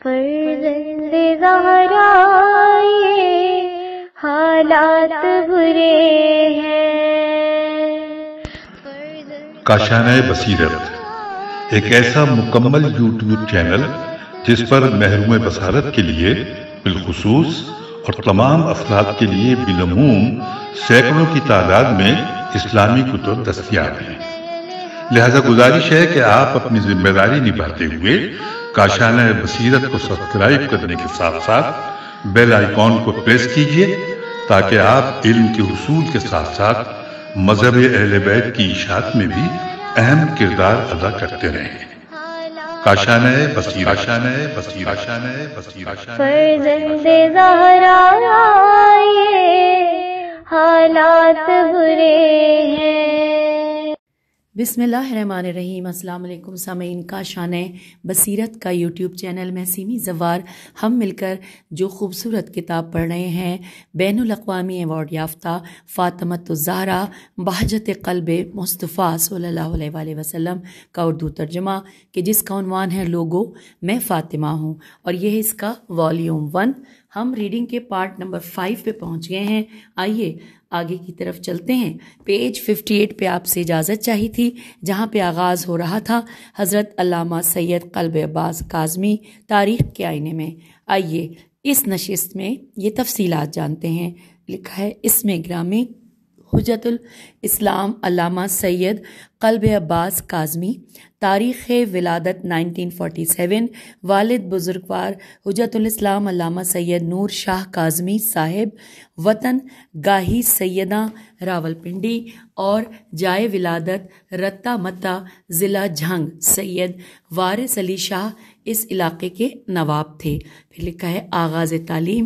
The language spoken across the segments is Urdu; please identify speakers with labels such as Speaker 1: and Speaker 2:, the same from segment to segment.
Speaker 1: فرزند زہرا یہ حالات برے ہیں۔
Speaker 2: کاشانۂ بصیرت ایک ایسا مکمل یوٹیوب چینل جس پر محروم بصارت کے لیے بالخصوص اور تمام افراد کے لیے بالعموم سینکڑوں کی تعداد میں اسلامی کتب دستیاب ہیں۔ لہذا گزارش ہے کہ آپ اپنی ذمہ داری نبھاتے ہوئے کاشانۂ بصیرت کو سبسکرائب کرنے کے ساتھ ساتھ بیل آئیکن کو پریس کیجیے تاکہ آپ علم کے حصول کے ساتھ ساتھ مذہب اہل بیت کی اشاعت میں بھی اہم کردار ادا کرتے رہیں۔ کاشانۂ بصیرت، کاشانۂ بصیرت، کاشانۂ بصیرت۔
Speaker 1: فرزند زہرا یہ حالات برے ہیں۔
Speaker 3: بسم اللہ الرحمن الرحیم۔ السلام علیکم سامعین، کاشانۂ بصیرت کا یوٹیوب چینل میں سیمی زوار ہم مل کر جو خوبصورت کتاب پڑھ رہے ہیں، بین الاقوامی ایوارڈ یافتہ فاطمۃ الزہرا بہجت قلب مصطفیٰ صلی اللہ علیہ وآلہ وسلم کا اردو ترجمہ، کہ جس کا عنوان ہے لوگو میں فاطمہ ہوں، اور یہ ہے اس کا والیوم 1۔ ہم ریڈنگ کے پارٹ نمبر 5 پہ پہنچ گئے ہیں۔ آئیے آگے کی طرف چلتے ہیں۔ پیج 58 پہ آپ سے اجازت چاہی تھی، جہاں پہ آغاز ہو رہا تھا حضرت علامہ سید قلب عباس کاظمی تاریخ کے آئینے میں۔ آئیے اس نشست میں یہ تفصیلات جانتے ہیں۔ لکھا ہے اسم گرامی حجت الاسلام علامہ سید قلب عباس کاظمی، تاریخ ولادت 1947، والد بزرگوار حجت الاسلام علامہ سید نور شاہ کاظمی صاحب، وطن گاہی سیدہ راولپنڈی، اور جائے ولادت رتا متا ضلع جھنگ۔ سید وارث علی شاہ اس علاقے کے نواب تھے۔ پھر لکھا ہے آغاز تعلیم،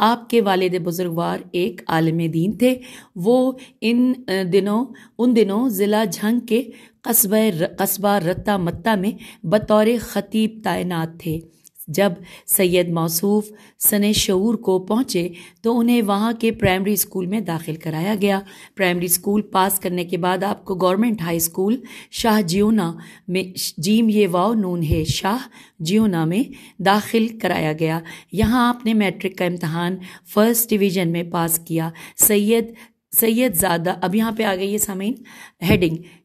Speaker 3: آپ کے والد بزرگوار ایک عالم دین تھے۔ وہ ان دنوں ضلع جھنگ کے قصبہ رتا متا میں بطور خطیب تعینات تھے۔ جب سید موصوف سن شعور کو پہنچے تو انہیں وہاں کے پرائمری اسکول میں داخل کرایا گیا۔ پرائمری اسکول پاس کرنے کے بعد آپ کو گورنمنٹ ہائی اسکول شاہ جیونا میں جیم یہ واو نون ہے شاہ جیونا میں داخل کرایا گیا۔ یہاں آپ نے میٹرک کا امتحان فرسٹ ڈویژن میں پاس کیا۔ سید زادہ، اب یہاں پہ آ گئی ہے سامعین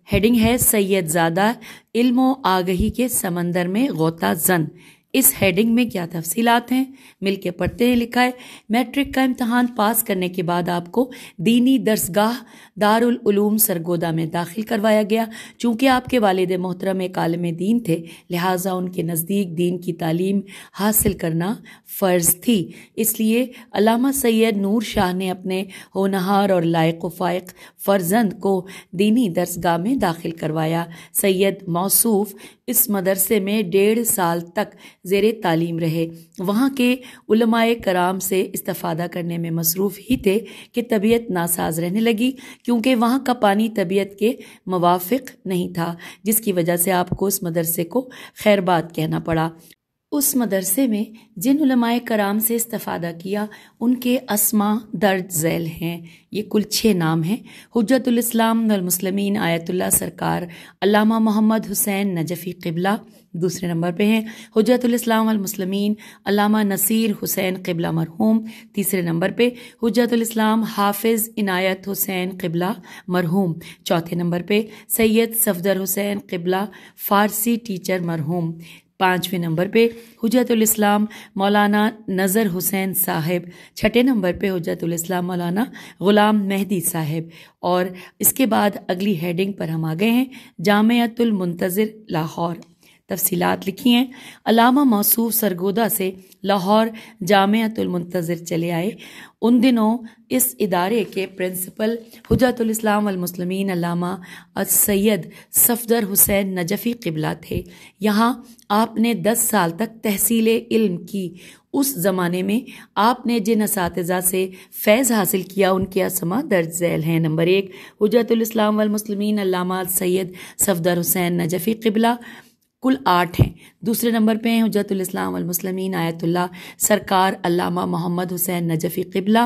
Speaker 3: ہیڈنگ ہے سید زادہ علم و آگہی کے سمندر میں غوطہ زن۔ اس ہیڈنگ میں کیا تفصیلات ہیں مل کے پڑھتے ہیں۔ لکھا ہے میٹرک کا امتحان پاس کرنے کے بعد آپ کو دینی درسگاہ دارالعلوم سرگودا میں داخل کروایا گیا۔ چونکہ آپ کے والد محترم ایک عالم دین تھے، لہٰذا ان کے نزدیک دین کی تعلیم حاصل کرنا فرض تھی۔ اس لیے علامہ سید نور شاہ نے اپنے ہونہار اور لائق و فائق فرزند کو دینی درسگاہ میں داخل کروایا۔ سید موصوف اس مدرسے میں 1.5 سال تک زیر تعلیم رہے۔ وہاں کے علماء کرام سے استفادہ کرنے میں مصروف ہی تھے کہ طبیعت ناساز رہنے لگی، کیونکہ وہاں کا پانی طبیعت کے موافق نہیں تھا، جس کی وجہ سے آپ کو اس مدرسے کو خیرباد کہنا پڑا۔ اس مدرسے میں جن علماء کرام سے استفادہ کیا ان کے اسماء درج ذیل ہیں۔ یہ کل 6 نام ہیں۔ حجت الاسلام والمسلمین آیت اللہ سرکار علامہ محمد حسین نجفی قبلہ دوسرے نمبر پہ ہیں۔ حجت الاسلام والمسلمین علامہ نصیر حسین قبلہ مرحوم تیسرے نمبر پہ۔ حجت الاسلام حافظ عنایت حسین قبلہ مرحوم چوتھے نمبر پہ۔ سید صفدر حسین قبلہ فارسی ٹیچر مرحوم 5ویں نمبر پہ۔ حجت الاسلام مولانا نظر حسین صاحب 6 نمبر پہ۔ حجت الاسلام مولانا غلام مہدی صاحب۔ اور اس کے بعد اگلی ہیڈنگ پر ہم آ گئے ہیں جامعۃ المنتظر لاہور۔ تفصیلات لکھی ہیں۔ علامہ موصوف سرگودا سے لاہور جامعۃ المنتظر چلے آئے۔ ان دنوں اس ادارے کے پرنسپل حجت الاسلام والمسلمین علامہ السید صفدر حسین نجفی قبلہ تھے۔ یہاں آپ نے 10 سال تک تحصیل علم کی۔ اس زمانے میں آپ نے جن اساتذہ سے فیض حاصل کیا ان کے اسماء درج ذیل ہیں۔ نمبر 1 حجت الاسلام والمسلمین علامہ السید صفدر حسین نجفی قبلہ، کل 8 ہیں۔ دوسرے نمبر پہ ہیں حجت الاسلام والمسلمین آیت اللہ سرکار علامہ محمد حسین نجفی قبلہ۔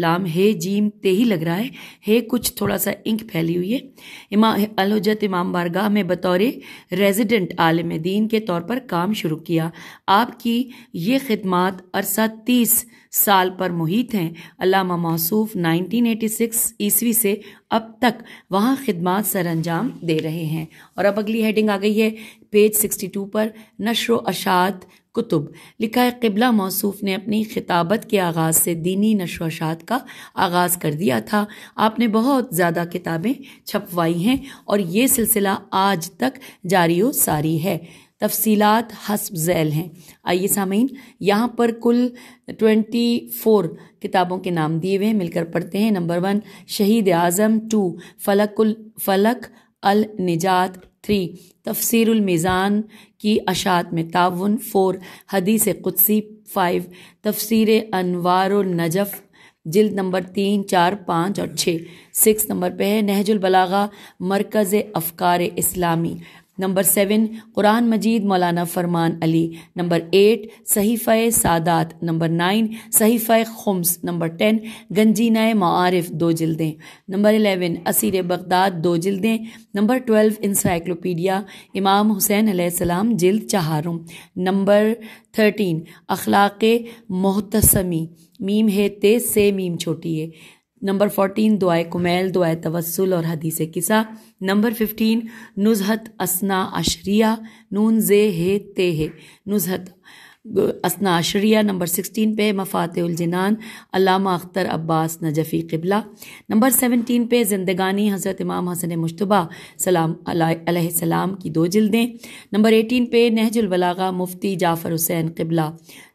Speaker 3: لام ہے جیم تے ہی لگ رہا ہے کچھ تھوڑا سا انک پھیلی ہوئی ہے۔ الحجت امام بارگاہ میں بطور ریزیڈنٹ عالم دین کے طور پر کام شروع کیا۔ آپ کی یہ خدمات عرصہ 30 سال پر محیط ہیں۔ علامہ موصوف 1986 عیسوی سے اب تک وہاں خدمات سر انجام دے رہے ہیں۔ اور اب اگلی ہیڈنگ آ گئی ہے پیج 62 پر، نشر و اشاعت کتب۔ لکھا ہے قبلہ موصوف نے اپنی خطابت کے آغاز سے دینی نشر و اشاعت کا آغاز کر دیا تھا۔ آپ نے بہت زیادہ کتابیں چھپوائی ہیں اور یہ سلسلہ آج تک جاری و ساری ہے۔ تفصیلات حسب ذیل ہیں۔ آئیے سامعین، یہاں پر کل 24 کتابوں کے نام دیے ہوئے ہیں، مل کر پڑھتے ہیں۔ نمبر 1 شہید اعظم، 2 فلک النجات، 3 تفسیر المیزان کی اشاعت میں تعاون، 4 حدیث قدسی، 5 تفسیر انوار النجف جلد نمبر 3، 4، 5 اور 6۔ 6 نمبر پہ ہے نہج البلاغہ مرکز افکار اسلامی۔ نمبر 7 قرآن مجید مولانا فرمان علی۔ نمبر 8 صحیفہ سادات۔ نمبر 9 صحیفہ خمس۔ نمبر 10 گنجینہ معارف 2 جلدیں۔ نمبر 11 اسیر بغداد 2 جلدیں۔ نمبر 12 انسائکلوپیڈیا امام حسین علیہ السلام جلد 4۔ نمبر 13 اخلاق محتسمی، میم ہے تیز سے میم چھوٹی ہے۔ نمبر 14 دعائے کمیل، دعائے توسل اور حدیث قصہ۔ نمبر 15 نزہت اثنا عشریہ، نون زے ہے تے ہے، نزہت اثنا عشریہ۔ نمبر 16 پہ مفاتح الجنان علامہ اختر عباس نجفی قبلہ۔ نمبر 17 پہ زندگانی حضرت امام حسن مجتبیٰ سلام علیہ السلام کی 2 جلدیں۔ نمبر 18 پہ نہج البلاغہ مفتی جعفر حسین قبلہ۔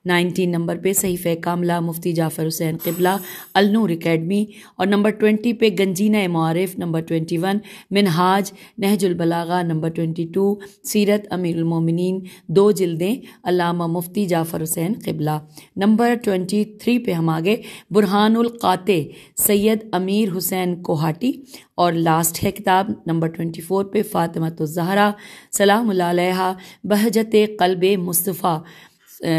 Speaker 3: 19 نمبر پہ صحیفہ کاملہ مفتی جعفر حسین قبلہ النور اکیڈمی۔ اور نمبر 20 پہ گنجینہ معارف۔ نمبر 21 منہاج نہج البلاغہ۔ نمبر 22 سیرت امیر المومنین 2 جلدیں علامہ مفتی جعفر حسین قبلہ۔ نمبر 23 پہ ہم آگے برہان القاطع سید امیر حسین کوہاٹی۔ اور لاسٹ ہے کتاب نمبر 24 پہ فاطمۃ الزہرا سلام اللہ علیہا بہجت قلب مصطفیٰ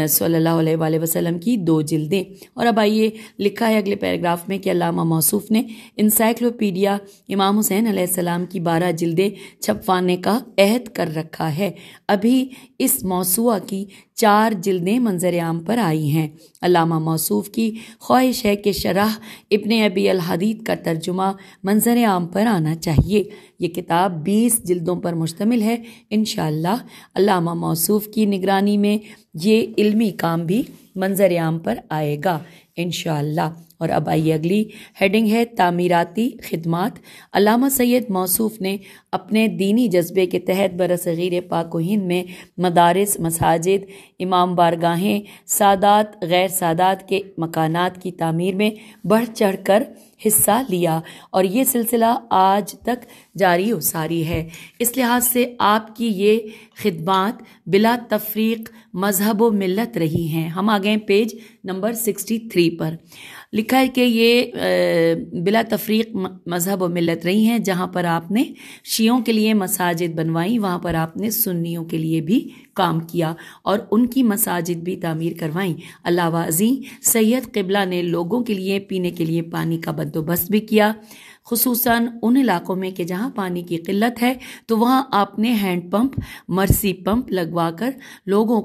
Speaker 3: صلی اللہ علیہ وآلہ وسلم کی 2 جلدیں۔ اور اب آئیے لکھا ہے اگلے پیراگراف میں کہ علامہ موصوف نے انسائکلوپیڈیا امام حسین علیہ السلام کی 12 جلدیں چھپوانے کا عہد کر رکھا ہے۔ ابھی اس موسوعہ کی 4 جلدیں منظر عام پر آئی ہیں۔ علامہ موصوف کی خواہش ہے کہ شرح ابن ابی الحدید کا ترجمہ منظر عام پر آنا چاہیے۔ یہ کتاب 20 جلدوں پر مشتمل ہے۔ انشاءاللہ علامہ موصوف کی نگرانی میں یہ علمی کام بھی منظر عام پر آئے گا انشاءاللہ۔ اور اب آئیے اگلی ہیڈنگ ہے تعمیراتی خدمات۔ علامہ سید موصوف نے اپنے دینی جذبے کے تحت برصغیر پاک و ہند میں مدارس، مساجد، امام بارگاہیں، سادات غیر سادات کے مکانات کی تعمیر میں بڑھ چڑھ کر حصہ لیا اور یہ سلسلہ آج تک جاری و ساری ہے۔ اس لحاظ سے آپ کی یہ خدمات بلا تفریق مذہب و ملت رہی ہیں۔ ہم آ گئے پیج نمبر 63 پر۔ لکھا ہے کہ یہ بلا تفریق مذہب و ملت رہی ہیں۔ جہاں پر آپ نے شیعوں کے لیے مساجد بنوائیں وہاں پر آپ نے سنیوں کے لیے بھی کام کیا اور ان کی مساجد بھی تعمیر کروائیں۔ علاوہ ازیں سید قبلہ نے لوگوں کے لیے پینے کے لیے پانی کا بندوبست بھی کیا، خصوصاً ان علاقوں میں کہ جہاں پانی کی قلت ہے تو وہاں آپ نے ہینڈ پمپ، مرسی پمپ لگوا کر لوگوں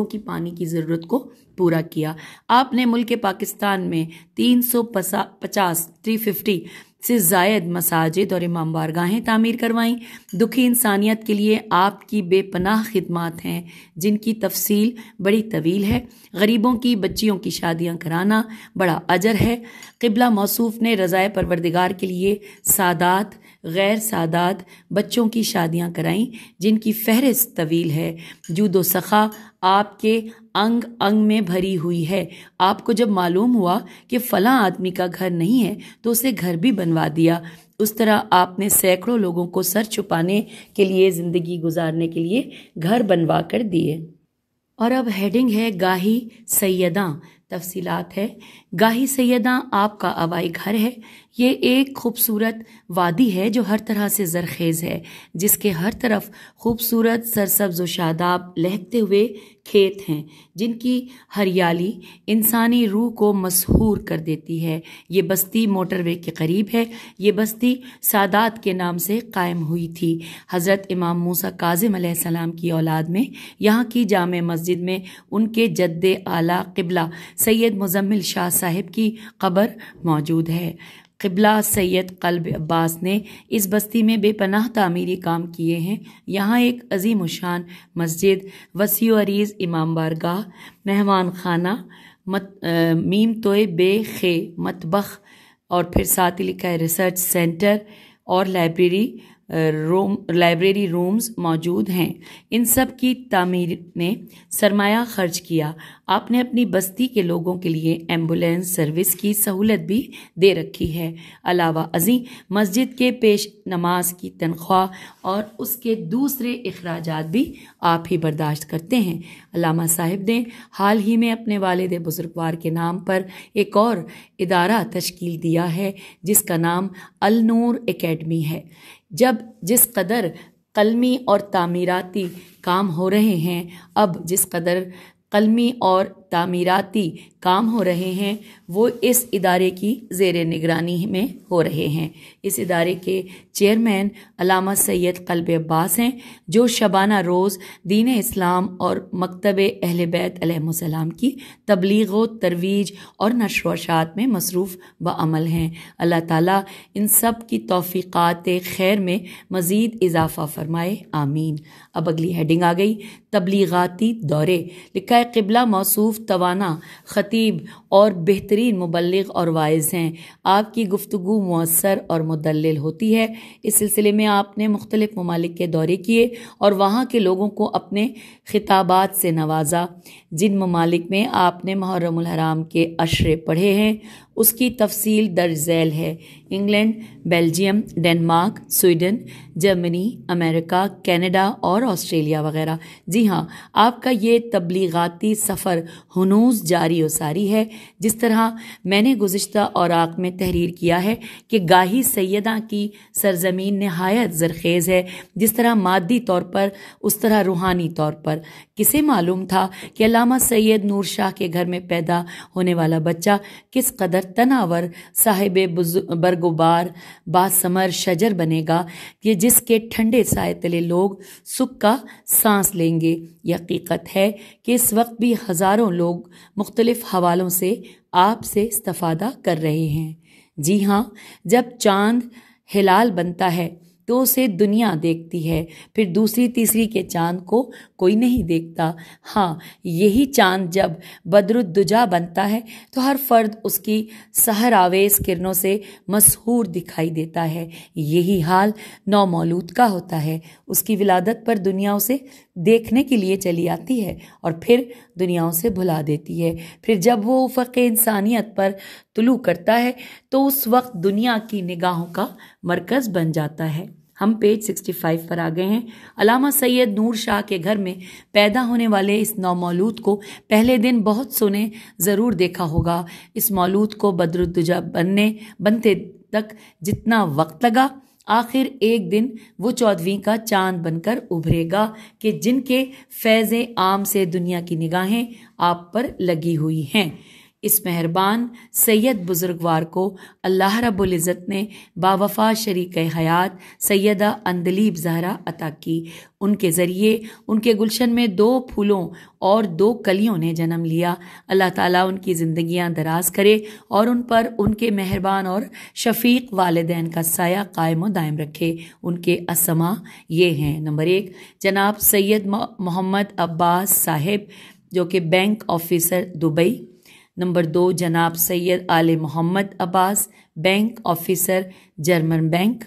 Speaker 3: کی پانی کی ضرورت کو پورا کیا۔ آپ نے ملک پاکستان میں 350 سے زائد مساجد اور امام بارگاہیں تعمیر کروائیں۔ دکھی انسانیت کے لیے آپ کی بے پناہ خدمات ہیں جن کی تفصیل بڑی طویل ہے۔ غریبوں کی بچیوں کی شادیاں کرانا بڑا اجر ہے۔ قبلہ موصوف نے رضائے پروردگار کے لیے سادات غیر سادات بچوں کی شادیاں کرائیں جن کی فہرست طویل ہے۔ جود و سخا آپ کے انگ انگ میں بھری ہوئی ہے۔ آپ کو جب معلوم ہوا کہ فلاں آدمی کا گھر نہیں ہے تو اسے گھر بھی بنوا دیا۔ اس طرح آپ نے سینکڑوں لوگوں کو سر چھپانے کے لیے، زندگی گزارنے کے لیے گھر بنوا کر دیے۔ اور اب ہیڈنگ ہے گاہی سیداں تفصیلات ہے۔ گاہی سیدہ آپ کا آبائی گھر ہے۔ یہ ایک خوبصورت وادی ہے جو ہر طرح سے زرخیز ہے، جس کے ہر طرف خوبصورت سرسبز و شاداب لہکتے ہوئے کھیت ہیں جن کی ہریالی انسانی روح کو مسحور کر دیتی ہے۔ یہ بستی موٹر وے کے قریب ہے۔ یہ بستی سادات کے نام سے قائم ہوئی تھی۔ حضرت امام موسیٰ کاظم علیہ السلام کی اولاد میں یہاں کی جامع مسجد میں ان کے جد اعلیٰ قبلہ سید مزمل شاہ صاحب کی قبر موجود ہے۔ قبلہ سید قلب عباس نے اس بستی میں بے پناہ تعمیری کام کیے ہیں۔ یہاں ایک عظیم الشان مسجد، وسیع و عریض امام بارگاہ، مہمان خانہ، میم توئے بے خے مطبخ، اور پھر ساتھ ہی لکھا ہے ریسرچ سینٹر اور لائبریری رومز موجود ہیں۔ ان سب کی تعمیر میں سرمایہ خرچ کیا۔ آپ نے اپنی بستی کے لوگوں کے لیے ایمبولینس سروس کی سہولت بھی دے رکھی ہے۔ علاوہ ازیں مسجد کے پیش نماز کی تنخواہ اور اس کے دوسرے اخراجات بھی آپ ہی برداشت کرتے ہیں۔ علامہ صاحب نے حال ہی میں اپنے والد بزرگوار کے نام پر ایک اور ادارہ تشکیل دیا ہے جس کا نام النور اکیڈمی ہے۔ جس قدر قلمی اور تعمیراتی کام ہو رہے ہیں وہ اس ادارے کی زیر نگرانی میں ہو رہے ہیں۔ اس ادارے کے چیئرمین علامہ سید قلب عباس ہیں، جو شبانہ روز دین اسلام اور مکتب اہل بیت علیہ السلام کی تبلیغ و ترویج اور نشر و اشاعت میں مصروف بعمل ہیں۔ اللہ تعالیٰ ان سب کی توفیقات خیر میں مزید اضافہ فرمائے، آمین۔ اب اگلی ہیڈنگ آ گئی، تبلیغاتی دورے۔ لکھا ہے قبلہ موصوف توانا خطیب اور بہترین مبلغ اور واعظ ہیں۔ آپ کی گفتگو مؤثر اور مدلل ہوتی ہے۔ اس سلسلے میں آپ نے مختلف ممالک کے دورے کیے اور وہاں کے لوگوں کو اپنے خطابات سے نوازا۔ جن ممالک میں آپ نے محرم الحرام کے عشرے پڑھے ہیں اس کی تفصیل درج ذیل ہے: انگلینڈ، بیلجیم، ڈنمارک، سویڈن، جرمنی، امریکہ، کینیڈا اور آسٹریلیا وغیرہ۔ جی ہاں، آپ کا یہ تبلیغاتی سفر ہنوز جاری و ساری ہے۔ جس طرح میں نے گزشتہ اوراق میں تحریر کیا ہے کہ گاہی سیدہ کی سرزمین نہایت زرخیز ہے، جس طرح مادی طور پر اس طرح روحانی طور پر۔ کسے معلوم تھا کہ علامہ سید نور شاہ کے گھر میں پیدا ہونے والا بچہ کس قدر تناور صاحب برگوبار باثمر شجر بنے گا کہ جس کے ٹھنڈے سائے تلے لوگ سکھ کا سانس لیں گے۔ یہ حقیقت ہے کہ اس وقت بھی ہزاروں لوگ مختلف حوالوں سے آپ سے استفادہ کر رہے ہیں۔ جی ہاں، جب چاند ہلال بنتا ہے تو اسے دنیا دیکھتی ہے، پھر دوسری تیسری کے چاند کو کوئی نہیں دیکھتا۔ ہاں، یہی چاند جب بدر الدجا بنتا ہے تو ہر فرد اس کی سحر آویز کرنوں سے مسحور دکھائی دیتا ہے۔ یہی حال نو مولود کا ہوتا ہے۔ اس کی ولادت پر دنیا اسے دیکھنے کے لیے چلی آتی ہے اور پھر دنیا اسے بھلا دیتی ہے۔ پھر جب وہ افق انسانیت پر طلوع کرتا ہے تو اس وقت دنیا کی نگاہوں کا مرکز بن جاتا ہے۔ ہم پیج 65 پر آ گئے ہیں۔ علامہ سید نور شاہ کے گھر میں پیدا ہونے والے اس نومولود کو پہلے دن بہت سو نے ضرور دیکھا ہوگا۔ اس مولود کو بدر الدجا بنتے تک جتنا وقت لگا، آخر ایک دن وہ 14ویں کا چاند بن کر ابھرے گا کہ جن کے فیض عام سے دنیا کی نگاہیں آپ پر لگی ہوئی ہیں۔ اس مہربان سید بزرگوار کو اللہ رب العزت نے باوفا شریک حیات سیدہ اندلیب زہرا عطا کی۔ ان کے ذریعے ان کے گلشن میں 2 پھولوں اور 2 کلیوں نے جنم لیا۔ اللہ تعالیٰ ان کی زندگیاں دراز کرے اور ان پر ان کے مہربان اور شفیق والدین کا سایہ قائم و دائم رکھے۔ ان کے اسما یہ ہیں: نمبر 1 جناب سید محمد عباس صاحب، جو کہ بینک آفیسر دبئی۔ نمبر 2 جناب Syed Aal Muhammad Abbas, bank officer German bank.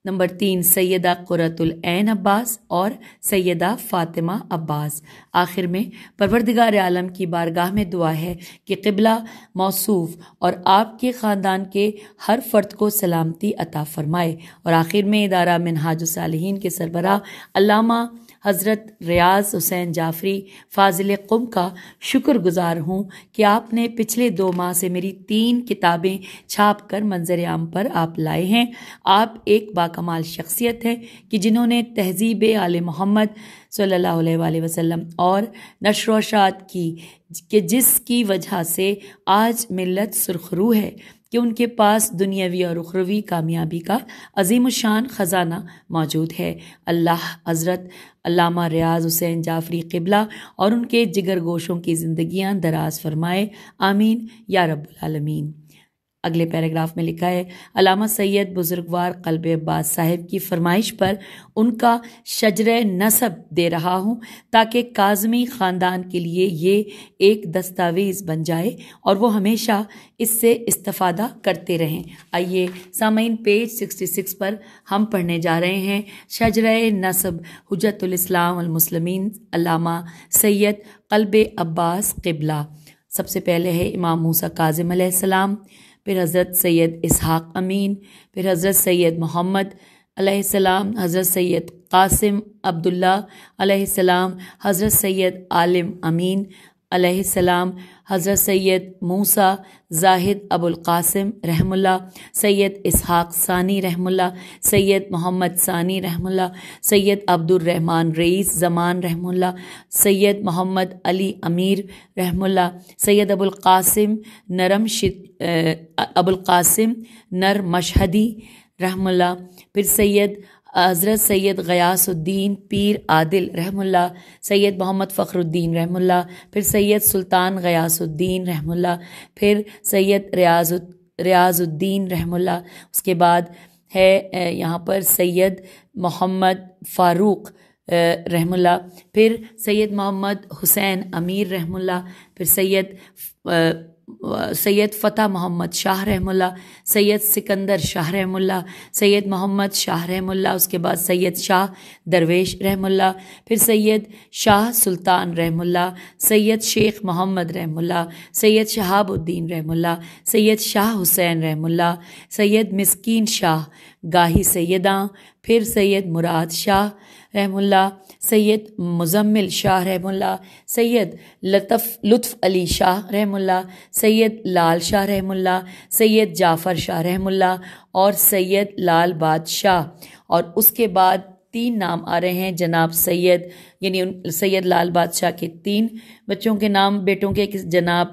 Speaker 3: Number 3 Syeda Qurat Ulain Abbas اور سیدہ فاطمہ عباس۔ آخر میں پروردگار عالم کی بارگاہ میں دعا ہے کہ قبلہ موصوف اور آپ کے خاندان کے ہر فرد کو سلامتی عطا فرمائے۔ اور آخر میں ادارہ منہاج الصالحین کے سربراہ علامہ حضرت ریاض حسین جعفری فاضل قم کا شکر گزار ہوں کہ آپ نے پچھلے 2 ماہ سے میری 3 کتابیں چھاپ کر منظر عام پر آپ لائے ہیں۔ آپ ایک باکمال شخصیت ہیں کہ جنہوں نے تہذیب آل محمد صلی اللہ علیہ وآلہ وسلم اور نشر و اشاعت کی کہ جس کی وجہ سے آج ملت سرخرو ہے کہ ان کے پاس دنیاوی اور اخروی کامیابی کا عظیم الشان خزانہ موجود ہے۔ اللہ حضرت علامہ ریاض حسین جعفری قبلہ اور ان کے جگر گوشوں کی زندگیاں دراز فرمائے، آمین یا رب العالمین۔ اگلے پیراگراف میں لکھا ہے، علامہ سید بزرگوار قلب عباس صاحب کی فرمائش پر ان کا شجرہ نسب دے رہا ہوں تاکہ کاظمی خاندان کے لیے یہ ایک دستاویز بن جائے اور وہ ہمیشہ اس سے استفادہ کرتے رہیں۔ آئیے سامعین، پیج 66 پر ہم پڑھنے جا رہے ہیں شجرہ نسب حجت الاسلام والمسلمین علامہ سید قلب عباس قبلہ۔ سب سے پہلے ہے امام موسیٰ کاظم علیہ السلام، پھر حضرت سید اسحاق امین، پھر حضرت سید محمد علیہ السلام، حضرت سید قاسم عبداللہ علیہ السلام، حضرت سید عالم امین علیہ السلام، حضرت سید موسیٰ زاہد ابو القاسم رحم اللہ، سید اسحاق ثانی رحم اللہ، سید محمد ثانی رحم اللہ، سید عبد الرحمن رئیس زمان رحم اللہ، سید محمد علی امیر رحم اللہ، سید ابو القاسم نر مشہدی رحم اللہ، پھر حضرت سید غیاث الدین پیر عادل رحم اللہ، سید محمد فخر الدین رحم اللہ، پھر سید سلطان غیاث الدین رحم اللہ، پھر سید ریاض الدین رحم اللہ، اس کے بعد ہے یہاں پر سید محمد فاروق رحم اللہ، پھر سید محمد حسین امیر رحم اللہ، پھر سید فتح محمد شاہ رحم اللہ، سید سکندر شاہ رحم اللہ، سید محمد شاہ رحم اللہ، اس کے بعد سید شاہ درویش رحم اللہ، پھر سید شاہ سلطان رحم اللہ، سید شیخ محمد رحم اللہ، سید شہاب الدین رحم اللہ، سید شاہ حسین رحم اللہ، سید مسکین شاہ گاہی سیداں، پھر سید مراد شاہ رحم اللہ، سید مزمل شاہ رحم اللہ، سید لطف علی شاہ رحم اللہ، سید لال شاہ رحم اللہ، سید جعفر شاہ رحم اللہ اور سید لال بادشاہ۔ اور اس کے بعد 3 نام آ رہے ہیں جناب سید، یعنی سید لال بادشاہ کے 3 بچوں کے نام بیٹوں کے، جناب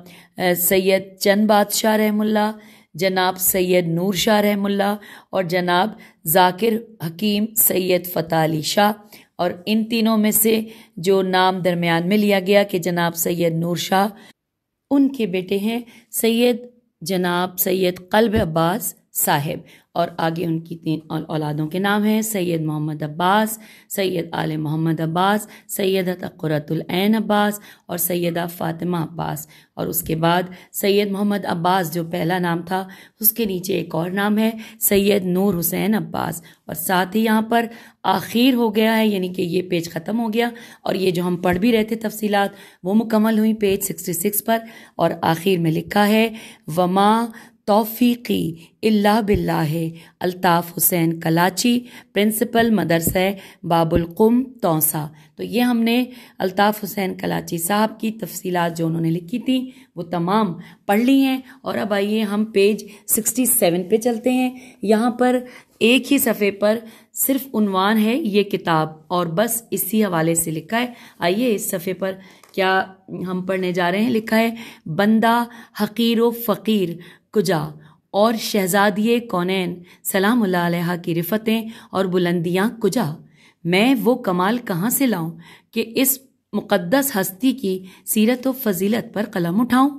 Speaker 3: سید چند بادشاہ رحم اللہ، جناب سید نور شاہ رحم اللہ اور جناب ذاکر حکیم سید فتح علی شاہ۔ اور ان تینوں میں سے جو نام درمیان میں لیا گیا کہ جناب سید نور شاہ، ان کے بیٹے ہیں جناب سید قلب عباس صاحب، اور آگے ان کی 3 اولادوں کے نام ہیں سید محمد عباس، سید آل محمد عباس، سیدہ قرۃ العین عباس اور سیدہ فاطمہ عباس۔ اور اس کے بعد سید محمد عباس جو پہلا نام تھا، اس کے نیچے ایک اور نام ہے سید نور حسین عباس، اور ساتھ ہی یہاں پر آخر ہو گیا ہے، یعنی کہ یہ پیج ختم ہو گیا اور یہ جو ہم پڑھ بھی رہے تھے تفصیلات وہ مکمل ہوئی پیج 66 پر، اور آخر میں لکھا ہے وما توفیقی اللہ باللہ، الطاف حسین کلاچی، پرنسپل مدرسہ باب القم توسا۔ تو یہ ہم نے الطاف حسین کلاچی صاحب کی تفصیلات جو انہوں نے لکھی تھیں وہ تمام پڑھ لی ہیں، اور اب آئیے ہم پیج 67 پہ چلتے ہیں۔ یہاں پر ایک ہی صفحے پر صرف عنوان ہے یہ کتاب اور بس اسی حوالے سے لکھا ہے۔ آئیے اس صفحے پر کیا ہم پڑھنے جا رہے ہیں، لکھا ہے بندہ حقیر و فقیر کجا اور شہزادی کونین سلام اللہ علیہ کی رفتیں اور بلندیاں کجا، میں وہ کمال کہاں سے لاؤں کہ اس مقدس ہستی کی سیرت و فضیلت پر قلم اٹھاؤں۔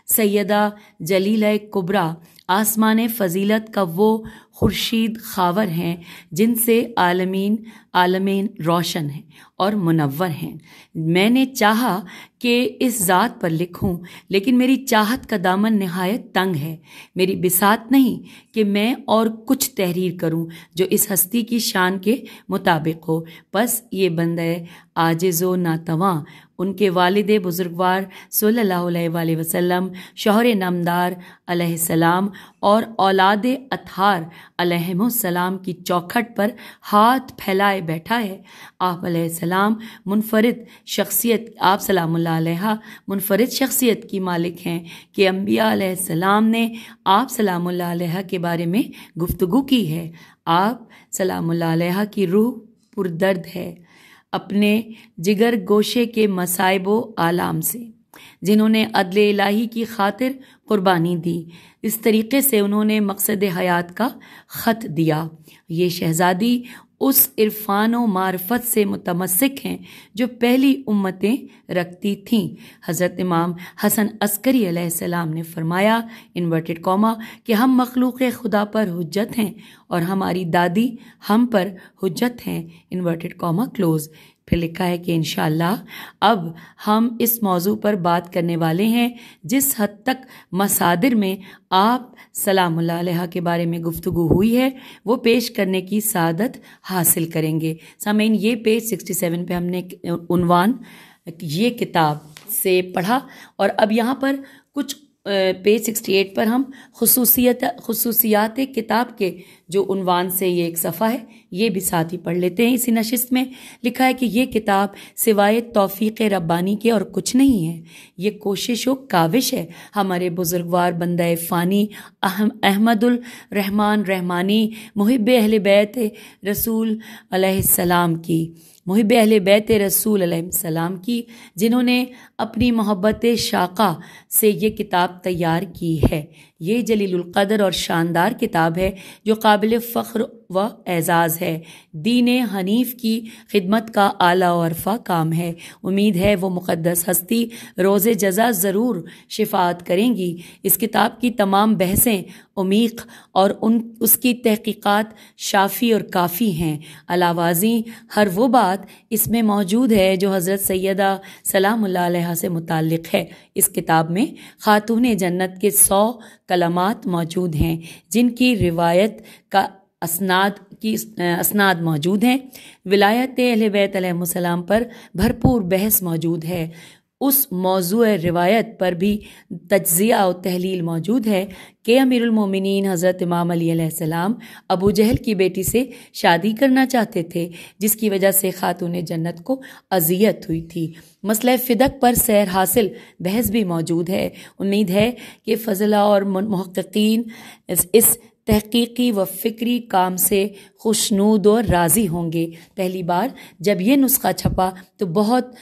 Speaker 3: سیدہ جلیلہ کبریٰ آسمان فضیلت کا وہ خورشید خاور ہیں جن سے عالمین روشن ہیں اور منور ہیں۔ میں نے چاہا کہ اس ذات پر لکھوں، لیکن میری چاہت کا دامن نہایت تنگ ہے، میری بساط نہیں کہ میں اور کچھ تحریر کروں جو اس ہستی کی شان کے مطابق ہو۔ بس یہ بندہ عاجز و ناتواں ان کے والد بزرگوار صلی اللہ علیہ وآلہ وسلم، شوہر نامدار علیہ السلام اور اولاد اطہار علیہم السلام کی چوکھٹ پر ہاتھ پھیلائے بیٹھا ہے۔ آپ علیہ السلام منفرد شخصیت، آپ سلام اللہ علیہ منفرد شخصیت کی مالک ہیں کہ انبیاء علیہ السلام نے آپ سلام اللہ علیہ کے بارے میں گفتگو کی ہے۔ آپ سلام اللہ علیہ کی روح پردرد ہے اپنے جگر گوشے کے مصائب و آلام سے، جنہوں نے عدل الہی کی خاطر قربانی دی۔ اس طریقے سے انہوں نے مقصد حیات کا خط دیا۔ یہ شہزادی اس عرفان و معرفت سے متمسک ہیں جو پہلی امتیں رکھتی تھیں۔ حضرت امام حسن عسکری علیہ السلام نے فرمایا انورٹڈ کاما کہ ہم مخلوق خدا پر حجت ہیں اور ہماری دادی ہم پر حجت ہیں، انورٹڈ کاما کلوز۔ پھر لکھا ہے کہ انشاءاللہ اب ہم اس موضوع پر بات کرنے والے ہیں جس حد تک مصادر میں آپ سلام اللہ علیہ کے بارے میں گفتگو ہوئی ہے وہ پیش کرنے کی سعادت حاصل کریں گے۔ سامعین، یہ پیج 67 پہ ہم نے عنوان یہ کتاب سے پڑھا، اور اب یہاں پر کچھ پیج 68 پر ہم خصوصیات کتاب کے جو عنوان سے یہ ایک صفحہ ہے یہ بھی ساتھ ہی پڑھ لیتے ہیں۔ اسی نشست میں لکھا ہے کہ یہ کتاب سوائے توفیق ربانی کے اور کچھ نہیں ہے، یہ کوشش و کاوش ہے ہمارے بزرگوار بندہ فانی احمد الرحمن رحمانی محب اہل بیت رسول علیہ السلام کی، محب اہل بیت رسول علیہ السلام کی، جنہوں نے اپنی محبت شاقہ سے یہ کتاب تیار کی ہے۔ یہ جلیل القدر اور شاندار کتاب ہے جو قابل فخر و اعزاز ہے، دین حنیف کی خدمت کا اعلیٰ و عرفہ کام ہے۔ امید ہے وہ مقدس ہستی روز جزا ضرور شفاعت کریں گی۔ اس کتاب کی تمام بحثیں عمیق اور اس کی تحقیقات شافی اور کافی ہیں۔ علاوہ ازیں ہر وہ بات اس میں موجود ہے جو حضرت سیدہ سلام اللہ علیہ سے متعلق ہے۔ اس کتاب میں خاتون جنت کے 100 کلمات موجود ہیں جن کی روایت کا اسناد موجود ہیں۔ ولایت اہل بیت علیہ السلام پر بھرپور بحث موجود ہے۔ اس موضوع روایت پر بھی تجزیہ و تحلیل موجود ہے کہ امیر المومنین حضرت امام علی علیہ السلام ابو جہل کی بیٹی سے شادی کرنا چاہتے تھے، جس کی وجہ سے خاتون جنت کو اذیت ہوئی تھی۔ مسئلہ فدق پر سیر حاصل بحث بھی موجود ہے۔ امید ہے کہ فضلہ اور محققین اس تحقیقی و فکری کام سے خوشنود اور راضی ہوں گے۔ پہلی بار جب یہ نسخہ چھپا تو بہت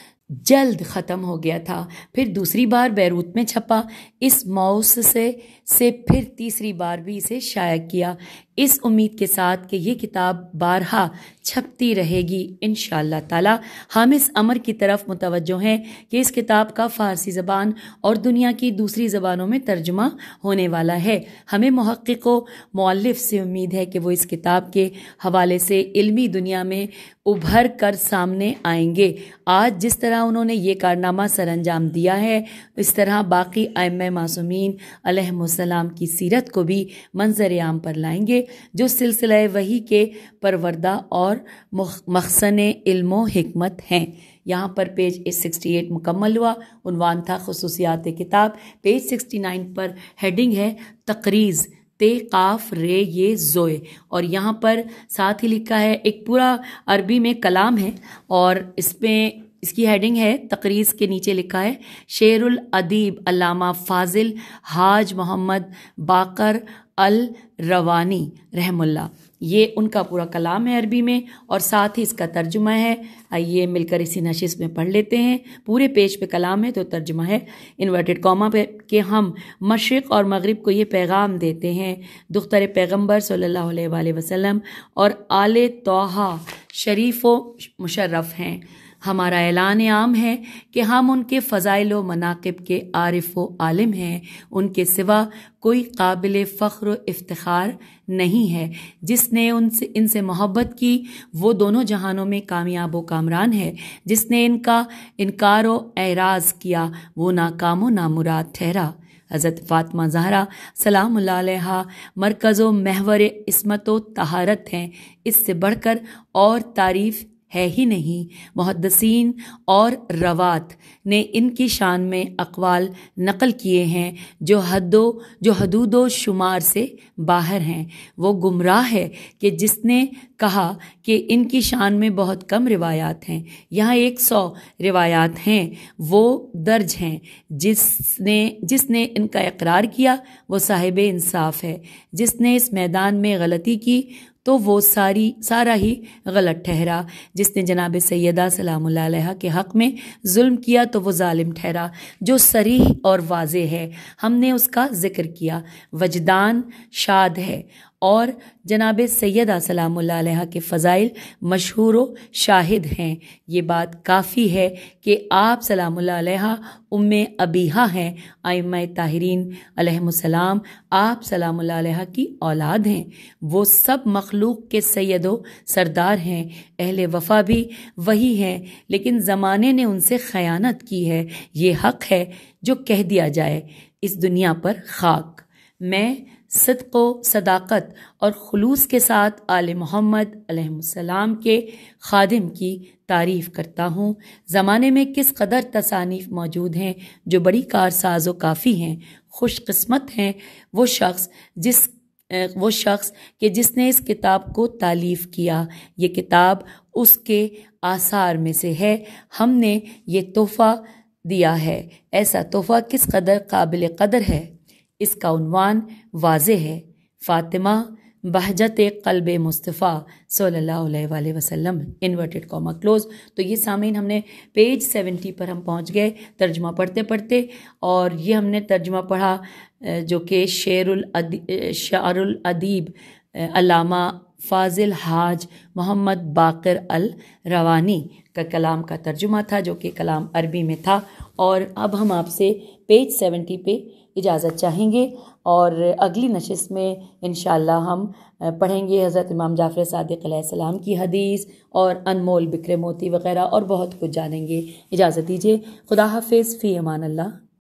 Speaker 3: جلد ختم ہو گیا تھا، پھر دوسری بار بیروت میں چھپا، اس مؤسسے سے پھر تیسری بار بھی اسے شائع کیا، اس امید کے ساتھ کہ یہ کتاب بارہا چھپتی رہے گی انشاءاللہ تعالی۔ ہم اس امر کی طرف متوجہ ہیں کہ اس کتاب کا فارسی زبان اور دنیا کی دوسری زبانوں میں ترجمہ ہونے والا ہے۔ ہمیں محقق و مؤلف سے امید ہے کہ وہ اس کتاب کے حوالے سے علمی دنیا میں ابھر کر سامنے آئیں گے۔ آج جس طرح انہوں نے یہ کارنامہ سر انجام دیا ہے، اس طرح باقی ائمہ معصومین علیہم السلام کی سیرت کو بھی منظر عام پر لائیں گے، جو سلسلہ وحی کے پروردہ اور مخزن علم و حکمت ہیں۔ یہاں پر پیج 68 مکمل ہوا۔ عنوان تھا خصوصیات کتاب۔ پیج 69 پر ہیڈنگ ہے تقریض، تے قاف رے یہ زوئے، اور یہاں پر ساتھ ہی لکھا ہے ایک پورا عربی میں کلام ہے، اور اس کی ہیڈنگ ہے تقریض کے نیچے لکھا ہے شعر الادیب علامہ فاضل حاج محمد باقر الروانی رحم اللہ۔ یہ ان کا پورا کلام ہے عربی میں، اور ساتھ ہی اس کا ترجمہ ہے۔ آئیے مل کر اسی نشست میں پڑھ لیتے ہیں۔ پورے پیج پہ کلام ہے تو ترجمہ ہے انورٹڈ کاما پہ کہ ہم مشرق اور مغرب کو یہ پیغام دیتے ہیں، دختر پیغمبر صلی اللہ علیہ وآلہ وسلم اور آل طٰہٰ شریف و مشرف ہیں۔ ہمارا اعلان عام ہے کہ ہم ان کے فضائل و مناقب کے عارف و عالم ہیں، ان کے سوا کوئی قابل فخر و افتخار نہیں ہے۔ جس نے ان سے محبت کی وہ دونوں جہانوں میں کامیاب و کامران ہے، جس نے ان کا انکار و اعراض کیا وہ ناکام و نامراد ٹھہرا۔ حضرت فاطمہ زہرا سلام اللہ علیہا مرکز و محور عصمت و طہارت ہیں، اس سے بڑھ کر اور تعریف ہے ہی نہیں۔ محدثین اور روات نے ان کی شان میں اقوال نقل کیے ہیں جو حدود و شمار سے باہر ہیں۔ وہ گمراہ ہے کہ جس نے کہا کہ ان کی شان میں بہت کم روایات ہیں۔ یہاں 100 روایات ہیں، وہ درج ہیں۔ جس نے ان کا اقرار کیا وہ صاحب انصاف ہے۔ جس نے اس میدان میں غلطی کی تو وہ سارا ہی غلط ٹھہرا۔ جس نے جناب سیدہ سلام اللہ علیہ کے حق میں ظلم کیا تو وہ ظالم ٹھہرا۔ جو صریح اور واضح ہے ہم نے اس کا ذکر کیا۔ وجدان شاد ہے اور جناب سیدہ سلام اللہ علیہ کے فضائل مشہور و شاہد ہیں۔ یہ بات کافی ہے کہ آپ سلام اللہ علیہ ام ابیہا ہیں۔ ائمہ طاہرین علیہم السلام آپ سلام اللہ علیہ کی اولاد ہیں۔ وہ سب مخلوق کے سید و سردار ہیں۔ اہل وفا بھی وہی ہیں، لیکن زمانے نے ان سے خیانت کی ہے۔ یہ حق ہے جو کہہ دیا جائے۔ اس دنیا پر خاک۔ میں صدق و صداقت اور خلوص کے ساتھ آل محمد علیہ السلام کے خادم کی تعریف کرتا ہوں۔ زمانے میں کس قدر تصانیف موجود ہیں جو بڑی کارساز و کافی ہیں۔ خوش قسمت ہیں وہ شخص کہ جس نے اس کتاب کو تالیف کیا۔ یہ کتاب اس کے آثار میں سے ہے۔ ہم نے یہ تحفہ دیا ہے۔ ایسا تحفہ کس قدر قابل قدر ہے۔ اس کا عنوان واضح ہے، فاطمہ بہجت قلب مصطفیٰ صلی اللہ علیہ وآلہ وسلم انورٹڈ کاما کلوز۔ تو یہ سامعین ہم نے پیج 70 پر ہم پہنچ گئے ترجمہ پڑھتے پڑھتے، اور یہ ہم نے ترجمہ پڑھا جو کہ شعر الادیب علامہ فاضل حاج محمد باقر الروانی کا کلام کا ترجمہ تھا، جو کہ کلام عربی میں تھا۔ اور اب ہم آپ سے پیج 70 پہ اجازت چاہیں گے، اور اگلی نشست میں انشاءاللہ ہم پڑھیں گے حضرت امام جعفر صادق علیہ السلام کی حدیث اور انمول بکر موتی وغیرہ، اور بہت کچھ جانیں گے۔ اجازت دیجیے، خدا حافظ، فی امان اللہ۔